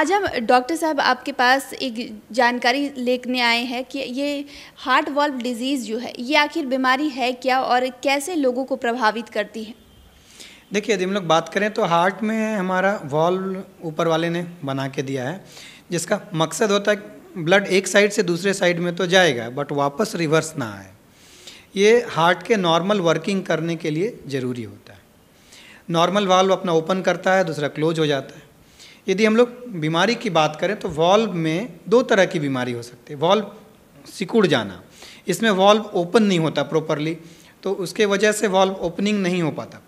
आज हम डॉक्टर साहब आपके पास एक जानकारी लेने आए हैं कि ये हार्ट वाल्व डिजीज़ जो है ये आखिर बीमारी है क्या और कैसे लोगों को प्रभावित करती है। देखिए, यदि हम लोग बात करें तो हार्ट में हमारा वाल्व ऊपर वाले ने बना के दिया है, जिसका मकसद होता है ब्लड एक साइड से दूसरे साइड में तो जाएगा बट वापस रिवर्स ना आए। ये हार्ट के नॉर्मल वर्किंग करने के लिए ज़रूरी होता है। नॉर्मल वाल्व अपना ओपन करता है, दूसरा क्लोज हो जाता है। यदि हम लोग बीमारी की बात करें तो वाल्व में दो तरह की बीमारी हो सकती है। वाल्व सिकुड़ जाना, इसमें वाल्व ओपन नहीं होता प्रॉपरली, तो उसके वजह से वाल्व ओपनिंग नहीं हो पाता।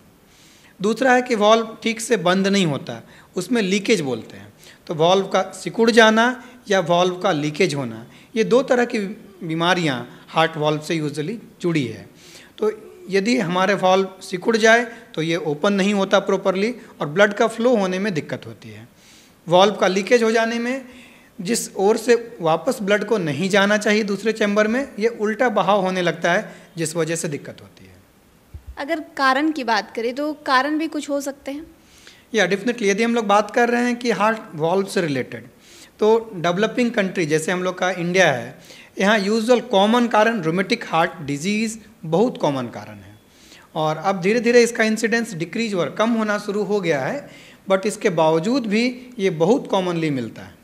दूसरा है कि वाल्व ठीक से बंद नहीं होता, उसमें लीकेज बोलते हैं। तो वाल्व का सिकुड़ जाना या वाल्व का लीकेज होना, ये दो तरह की बीमारियां हार्ट वाल्व से यूजुअली जुड़ी है। तो यदि हमारे वाल्व सिकुड़ जाए तो ये ओपन नहीं होता प्रॉपरली और ब्लड का फ्लो होने में दिक्कत होती है। वाल्व का लीकेज हो जाने में जिस ओर से वापस ब्लड को नहीं जाना चाहिए दूसरे चैम्बर में, ये उल्टा बहाव होने लगता है, जिस वजह से दिक्कत होती है। अगर कारण की बात करें तो कारण भी कुछ हो सकते हैं। या डेफिनेटली, यदि हम लोग बात कर रहे हैं कि हार्ट वाल्व से रिलेटेड, तो डेवलपिंग कंट्री जैसे हम लोग का इंडिया है, यहाँ यूजुअल कॉमन कारण रूमेटिक हार्ट डिजीज़ बहुत कॉमन कारण है। और अब धीरे धीरे इसका इंसिडेंस डिक्रीज और कम होना शुरू हो गया है, बट इसके बावजूद भी ये बहुत कॉमनली मिलता है।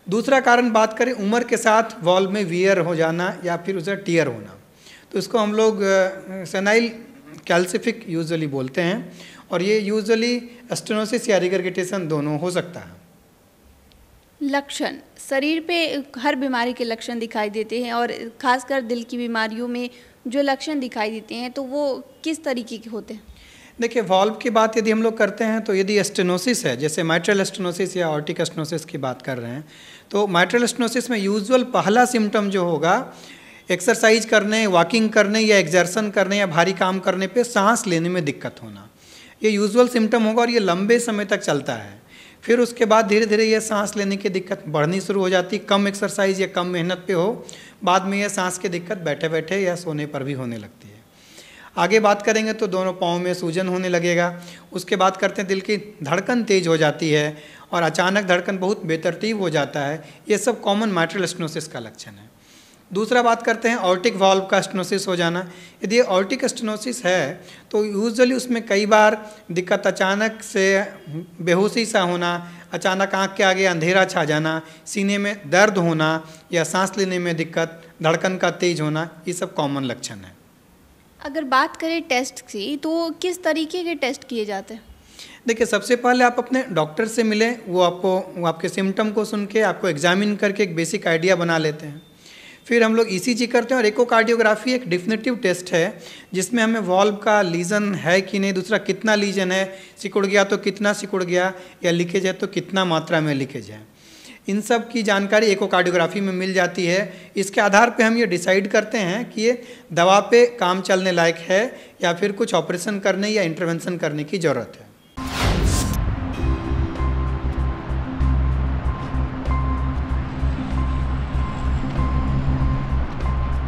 दूसरा कारण बात करें, उम्र के साथ वाल्व में वियर हो जाना या फिर उसे टीयर होना, तो इसको हम लोग सेनाइल कैल्सिफिक यूजुअली बोलते हैं, और ये यूजुअली स्टेनोसिस या रिगरगिटेशन दोनों हो सकता है। लक्षण शरीर पे हर बीमारी के लक्षण दिखाई देते हैं और खासकर दिल की बीमारियों में जो लक्षण दिखाई देते हैं तो वो किस तरीके के होते हैं। देखिए, वाल्व की बात यदि हम लोग करते हैं तो यदि स्टेनोसिस है, जैसे माइट्रल स्टेनोसिस या ऑर्टिक स्टेनोसिस की बात कर रहे हैं, तो माइट्रल स्टेनोसिस में यूजुअल पहला सिम्टम जो होगा, एक्सरसाइज करने, वॉकिंग करने या एक्सर्शन करने या भारी काम करने पे सांस लेने में दिक्कत होना, ये यूजुअल सिम्टम होगा और ये लंबे समय तक चलता है। फिर उसके बाद धीरे धीरे ये सांस लेने की दिक्कत बढ़नी शुरू हो जाती, कम एक्सरसाइज या कम मेहनत पे हो, बाद में ये सांस की दिक्कत बैठे बैठे या सोने पर भी होने लगती है। आगे बात करेंगे तो दोनों पाँव में सूजन होने लगेगा। उसके बाद करते हैं दिल की धड़कन तेज हो जाती है और अचानक धड़कन बहुत बेतरतीब हो जाता है। ये सब कॉमन माइट्रल स्टेनोसिस का लक्षण है। दूसरा बात करते हैं ऑर्टिक वाल्व का स्टेनोसिस हो जाना। यदि ऑर्टिक स्टेनोसिस है तो यूजुअली उसमें कई बार दिक्कत अचानक से बेहोशी सा होना, अचानक आँख के आगे अंधेरा छा जाना, सीने में दर्द होना या सांस लेने में दिक्कत, धड़कन का तेज होना, ये सब कॉमन लक्षण है। अगर बात करें टेस्ट की तो किस तरीके के टेस्ट किए जाते हैं। देखिए, सबसे पहले आप अपने डॉक्टर से मिलें, वो आपके सिम्टम को सुन के आपको एग्जामिन करके एक बेसिक आइडिया बना लेते हैं। फिर हम लोग ईसीजी करते हैं और इकोकार्डियोग्राफी एक डिफिनेटिव टेस्ट है जिसमें हमें वाल्व का लीजन है कि नहीं, दूसरा कितना लीजन है, सिकुड़ गया तो कितना सिकुड़ गया, या लीकेज है तो कितना मात्रा में लीकेज है, इन सब की जानकारी इकोकार्डियोग्राफी में मिल जाती है। इसके आधार पे हम ये डिसाइड करते हैं कि ये दवा पे काम चलने लायक है या फिर कुछ ऑपरेशन करने या इंटरवेंशन करने की ज़रूरत है।